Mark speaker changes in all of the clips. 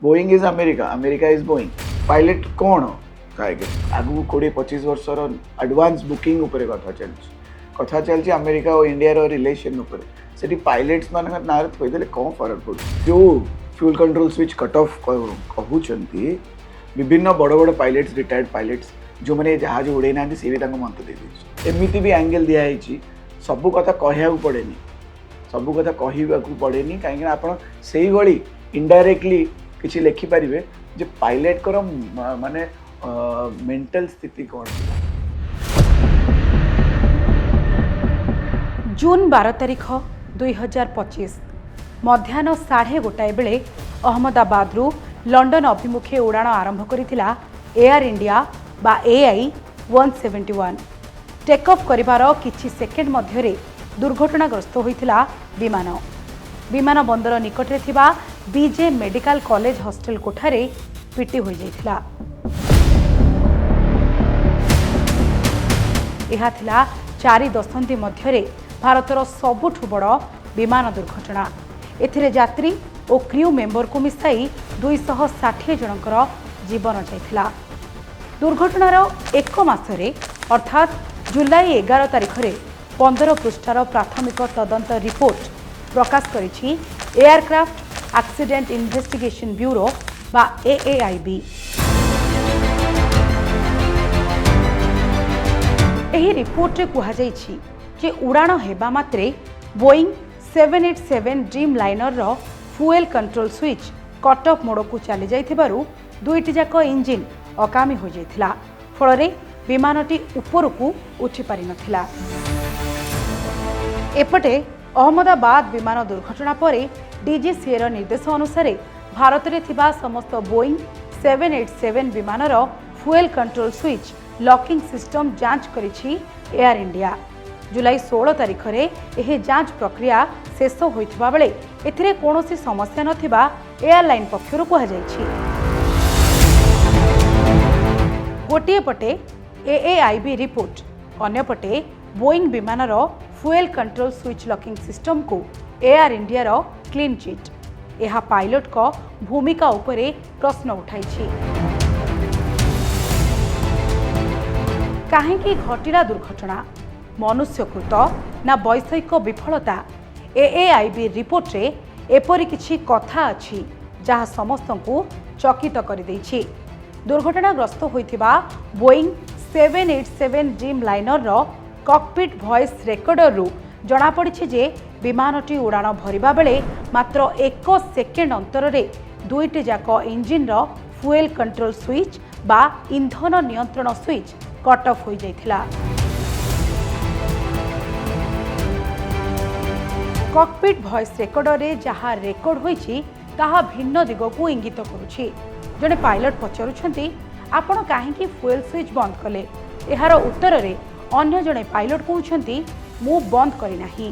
Speaker 1: Boeing is America, America is Boeing. Pilot कौन आगु 20-25 वर्षर advance booking उपरे कथा चलती अमेरिका और इंडिया रिलेशन से पायलट्स मान ना थोदेले कौन फरक पड़े जो fuel control switch cut of कहते विभिन्न बड़ बड़ पायलट्स रिटायर्ड पायलट्स जो मैंने जहाज उड़े ना सी भी मत दे एमती भी एंगल दिखाई सबू कथा कहया पड़े सबू कथा कहवाक पड़े कहीं आप इनडायरेक्टली किसी लिखिपारे जे पायलट कर माने मेंटल स्थिति कौन।
Speaker 2: जून 12 तारिख 2025 मध्याह्न 1:30 बेले अहमदाबादरू लंडन अभिमुखे उड़ाण आरंभ करिथिला एयर इंडिया बा AI-171 टेक ऑफ करिवार किछि सेकेंड मध्यरे दुर्घटनाग्रस्त होइथिला विमान बंदर निकटरे थिबा बीजे मेडिकल कॉलेज हॉस्टल कोठारे पिटी होई जाइथिला। यह थिला 4 दशंधि मध्यरे भारतर सबुठु बड़ विमान दुर्घटना। एथिरे यात्री और क्रू मेंबर को मिसाई 260 जनकर जीवन जाइथिला। दुर्घटनार एक मासरे अर्थात जुलाई 11 तारिख रे 15 पृष्ठार प्राथमिक तदंत रिपोर्ट प्रकाश करिछि एयरक्राफ्ट एक्सीडेंट इन्वेस्टिगेशन ब्यूरो बा AAIB। एही रिपोर्ट रे कुहा जाइछि जे उड़ाण हेबा मात्रे बोइंग 787 ड्रीम लाइनर रो fuel control switch cut off mode को चली जाइथिबारु दुईटी जाक इंजिन अकामी हो जाइथिला। फलरे विमानटी उपरकू उठी पारि नथिला। एपटे अहमदाबाद विमान दुर्घटना पर DGCA रो निर्देश अनुसार भारत में थिबा समस्त बोइंग 787 विमानर fuel control switch locking system जांच करिछि एयर इंडिया। जुलाई 16 तारिख रे एही जांच प्रक्रिया शेष होइथिबा बेले एथिरे कोनोसी समस्या नथिबा एयरलाइन पक्षरु कहा जाइछि। गोटिए पटे AAIB रिपोर्ट अन्य पटे बोइंग विमानर fuel control switch locking system को एयर इंडिया रो क्लीन चिट यह पायलट को भूमिका उपरे प्रश्न उठाइछि। काहेकि घटिला दुर्घटना मनुष्यकृत ना वैषयिक विफलता AAIB रिपोर्ट रे एपरि किछि कथा अछि जहाँ समस्तंकु चकित कर दैछि। दुर्घटनाग्रस्त होइथिबा बोइंग 787 ड्रीम लाइनर रो कॉकपिट वॉइस रेकॉर्डर रु जना पड़िछि जे विमानटी उड़ाण भरिबा बेले मात्र 1 सेकेंड अंतर रे दुईटी जाक इंजिन रो फ्यूएल कंट्रोल स्विच बा इंधन नियंत्रण स्विच कट ऑफ हो जाइथिला। कॉकपिट वॉइस रेकॉर्डर रे जहाँ रेकॉर्ड होइछि ताहा भिन्न दिग को इंगित करुछि। जने पायलट पचारुछंती आपण काहेकि फ्यूएल स्विच बंद कले एहार उत्तर रे अन्य जने पायलट कहउछंती मु बंद करि नाही।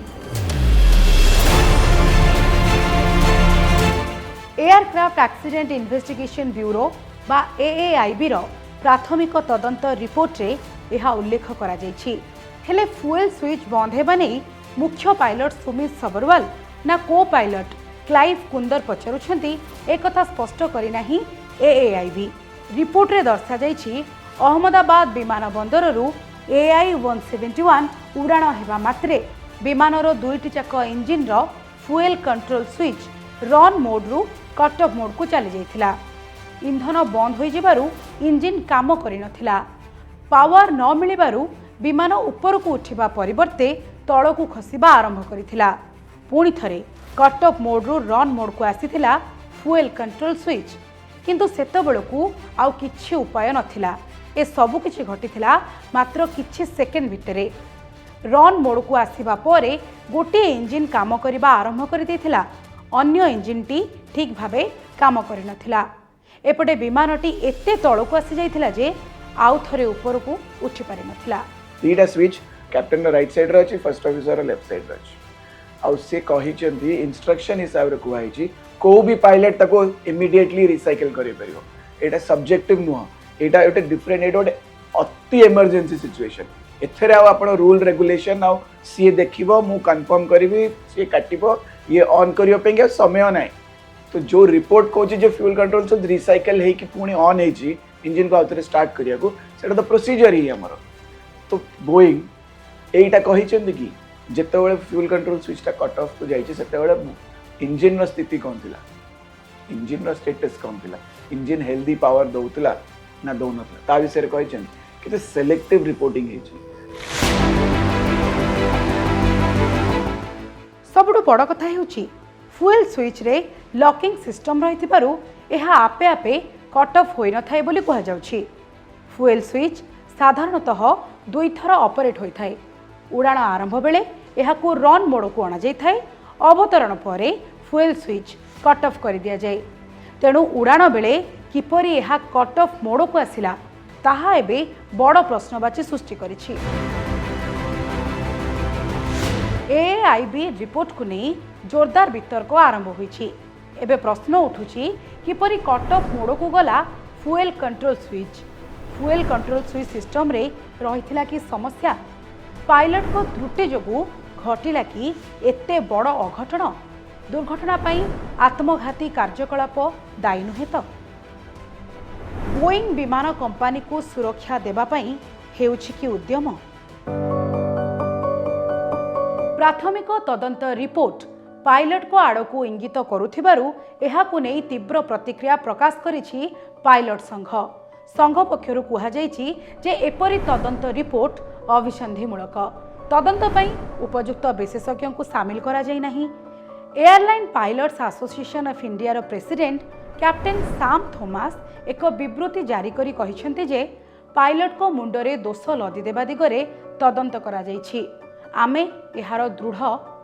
Speaker 2: एयरक्राफ्ट एक्सीडेंट इन्वेस्टिगेशन ब्यूरो बा AAIB रो प्राथमिक तदंत रिपोर्ट रे यह उल्लेख करा जाइछि। हेले फ्यूएल स्विच बंद हेबा नै मुख्य पायलट सुमित सबरवाल ना को पायलट क्लाइव कुंदर पचारुछंती एक कथा स्पष्ट करि नाही AAIB। रिपोर्ट रे दर्शा जाइछि अहमदाबाद विमान बंदर रु AI-171 उड़ाण हेबा मात्रे विमानर दुईटी जाक इंजिन रो fuel control switch run mode रु कट ऑफ मोड को चली जाइथिला। इंधन बंद हो जिबारु इंजिन काम करि नथिला। पावर न मिलिबारु विमान ऊपर को उठिबा परिवर्ते तळकू खसिबा आरंभ करिथिला। पुणी थरे कट ऑफ मोड रु रन मोड को आसीथिला फ्यूएल कंट्रोल स्विच किंतु सेतबेलकू आउ किछि उपाय नथिला। ए सबु किछि घटिथिला मात्र किछि सेकेंड भितरे। रन मोड को आसीबा परे गोटे इंजिन काम करिबा आरंभ करि दैथिला अन्य इंजिनटी ठीक भाबे काम करि नथिला। एपटे विमानटी एते तळकू आसी जाइथिला जे आउ थरे ऊपर को उठी पारि नथिला।
Speaker 1: दीटा स्विच कैप्टन राइट साइड रे अछि फर्स्ट ऑफिसर लेफ्ट साइड रे अछि आउ से कहिचंती इंस्ट्रक्शन हिसाब रे कुहाइछि को भी पायलट ताको इमीडिएटली रिसाइकल करि परिबो। एटा सब्जेक्टिव नुह एटा एटा डिफरेंट एटा अति इमरजेंसी सिचुएशन एथरे आ आपण रूल रेगुलेशन आ सी देखिबो मु कंफर्म करबी सी काटिबो ये ऑन करियो पेंगे समय नाही तो जो रिपोर्ट कहूँ जो फ्यूल कंट्रोल सब रिसाइकल होगी पुणी ऑन होगी इंजिन को आउे स्टार्ट करिया सेटा तो प्रोसीजर ही आमर तो बोइंग यहीटा कही कि जिते फ्यूल कंट्रोल स्विचटा कट ऑफ को जाते इंजिन स्थिति कौन थी इंजिन स्टेटस कौन थी इंजिन हेल्दी पावर दौला ना दौन ता विषय कही सेलेक्टिव रिपोर्टिंग
Speaker 2: सबुठु बड़ कथा हेउछि फुएल स्विच रे लॉकिंग सिस्टम रहिथिबारु एहा आपे आपे कट ऑफ होई नथाय बोली कहा जाउछि। फुएल स्विच साधारणतः दुई थर ऑपरेट होइथाय। उड़ाण आरंभ बेले एहाकु रन मोड को अणा जाइथाय, अवतरण परे फुएल स्विच कट ऑफ कर दिया जाए। तेणु उड़ाण बेले किपरि एहा कट ऑफ मोड को आसिला ताहा एबे बड़ प्रश्नवाची सृष्टि करिछि। एआईबी रिपोर्ट को नहीं जोरदार वितर्क आरंभ होइछि। एबे प्रश्न उठुछि किपरि कट ऑफ मोड को गला fuel control switch. Fuel control switch system रे रहिथिला कि समस्या, पायलट को त्रुटि जोगु घटिला कि एते बड़ अघटन। दुर्घटना पई आत्मघाती कार्यकलाप दायी नुहे तो बोइंग विमान कंपनी को सुरक्षा देबा पई हेउछि कि उद्यम। प्राथमिक तदंत रिपोर्ट पायलट को आड़ को इंगित करुथिबारु एहाकु नै तीव्र प्रतिक्रिया प्रकाश करिछि पायलट संघ। संघ पक्षरु कुहा जाइछि जे एपरि तदंत रिपोर्ट अभिसंधिमूलक। तदंत पई उपयुक्त विशेषज्ञ को सामिल करा जाई नाही। Airline pilots association of India president captain साम थॉमस एक विवृत्ति जारी करी कहिसेंते जे पायलट को मुंडरे दोष लदी देबा दिगरे तदंत करा जाइछि। आमे एहार दृढ़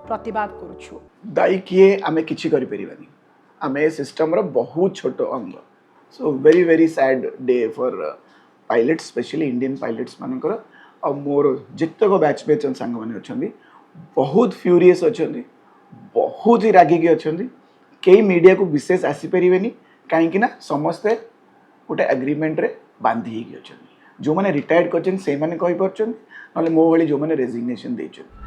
Speaker 2: प्रतिवाद करुछु।
Speaker 1: दायी किए आमे किछि करि परिबानी। आमे सिस्टम रो बहुत छोट अंग। So very very sad day for pilots, specially Indian pilots मानकर और मोर जितक बैचमेट सांग माने अछंदी बहुत फ्यूरियस अछंदी, बहुत ही रागिकी अछंदी। कई मीडिया को विशेष आसी परिबेनी काहेकि ना समस्ते गोटे एग्रीमेंट रे बांधी ही अछंदी। जो माने रिटायर्ड करछन से माने कहि परछन नले मो भली जो माने रेजिग्नेशन देछन।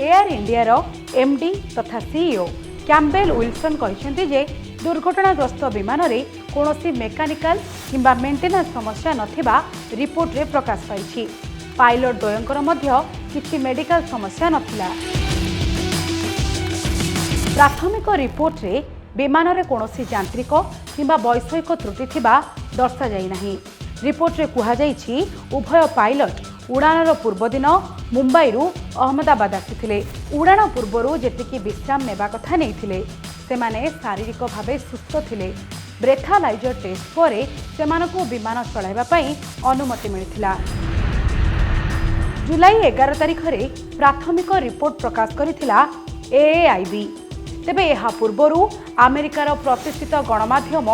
Speaker 2: एयर इंडिया रो एमडी तथा सीईओ कैम्पबेल विल्सन कहिसेंती जे दुर्घटनाग्रस्त विमान रे कोनोसी मेकानिकल किंबा मेंटेनेंस समस्या नथिबा रिपोर्ट रे प्रकाश पाइछि। पायलट द्वयंकर मध्य किछि मेडिकल समस्या नथिला। प्राथमिक रिपोर्ट रे विमान रे कोनोसी यांत्रिक किंबा वैषयिक त्रुटि थिबा दर्शा जाई नाही। रिपोर्ट रे कुहा जाइछि उभय पायलट उड़ानर पूर्व दिन मुंबई रु अहमदाबाद आसिथिले। उड़ान पूर्वरु जेतिकी विश्राम नेबा कथा नेइथिले सेमाने शारीरिक भावे सुस्थ थिले। ब्रेथालाइजर टेस्ट परे सेमानकु विमान चलाइबा पई अनुमति मिलिथिला। जुलाई 11 तारिख रे प्राथमिक रिपोर्ट प्रकाश करिथिला एएआईबी। तेबे एहा पूर्वरु अमेरिकार प्रतिष्ठित गणमाध्यम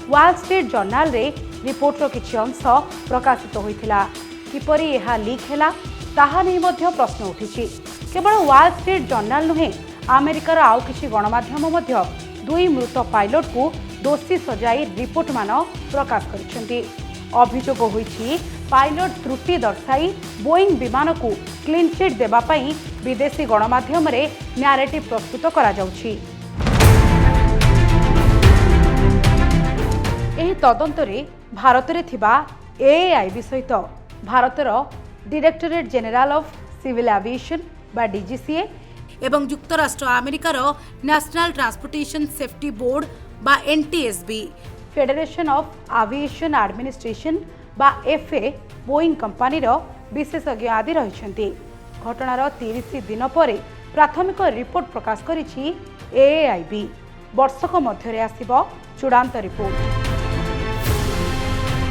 Speaker 2: वॉल स्ट्रीट जर्नल रे रिपोर्ट रो किछि अंश प्रकाशित होइथिला। किपरि एहा लीक हैला ताहा नै मध्य प्रश्न उठिछि। केवल वॉल स्ट्रीट जर्नल नुहे अमेरिकार आउ किछि गणमाध्यम मध्य दुई मृत पायलट को दोषी सजाई रिपोर्ट मान प्रकाश करिसेंती। अभियोग होइछि पायलट त्रुटि दर्शाई बोइंग विमान को क्लीन चिट देबा पई विदेशी गणमाध्यम रे नैरेटिव प्रस्तुत करा जाउछि। एही तदंत रे भारत रे थिबा एएआईबी सहित भारतर directorate general of civil aviation बा डीजीसीए एवं युक्तराष्ट्र अमेरिकार नेशनल ट्रांसपोर्टेशन सेफ्टी बोर्ड बा NTSB, federation of aviation administration बा एफए, बोइंग कंपनी विशेषज्ञ आदि रहिसेंती। घटनार 30 दिन पर प्राथमिक रिपोर्ट प्रकाश करिछि एएआईबी। वर्षक मध्यरे आसिबो चूड़ांत रिपोर्ट।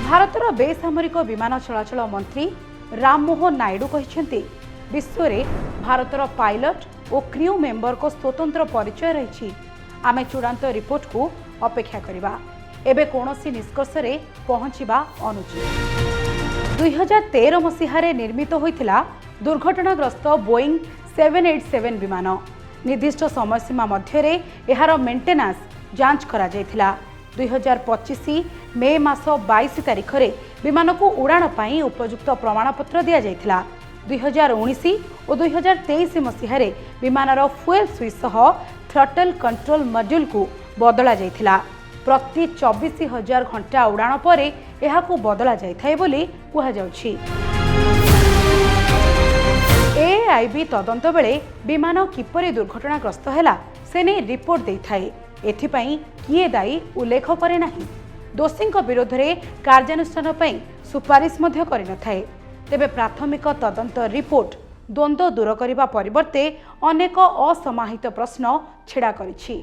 Speaker 2: भारतर बेसामरिक विमान चलाचल मंत्री राममोहन नायडू कहिसेंती विश्व रे भारतर पायलट और क्रू मेंबर को स्वतंत्र परिचय रही। आमे चूड़ांत रिपोर्ट को अपेक्षा करिबा। एबे कोनोसी निष्कर्ष रे पहुंचीबा अनुचित। 2013 मसीहारे निर्मित होइथिला दुर्घटनाग्रस्त बोइंग 787 विमान। निर्दिष्ट समय सीमा मध्यरे एहार मेंटेनेंस जांच करा जायथिला। 2025 मे मास 22 तारिख रे विमान को उड़ान पाई उपयुक्त प्रमाणपत्र दिया जायथिला। 2019 और 2023 मसीहारे विमानर फुएल स्विच सह थ्रटल कंट्रोल मॉड्यूल को बदला जाइथिला। प्रति 24,000 घंटा उड़ाण पर यह बदला जाइथाय बोली कुहा जाउछि। एआईबी तदंत बेले विमान किपरि दुर्घटनाग्रस्त हैला से नहीं रिपोर्ट देइथाय। एथिपाई किए दायी उल्लेख करे नाही। दोषी विरोध में कार्यानुष्ठान पई सुपारिश मध्य करिनथाय। तेबे प्राथमिक तदंत रिपोर्ट द्वंद्व दूर करने परिवर्ते अनेक असमाहित प्रश्न छिड़ा करिछि।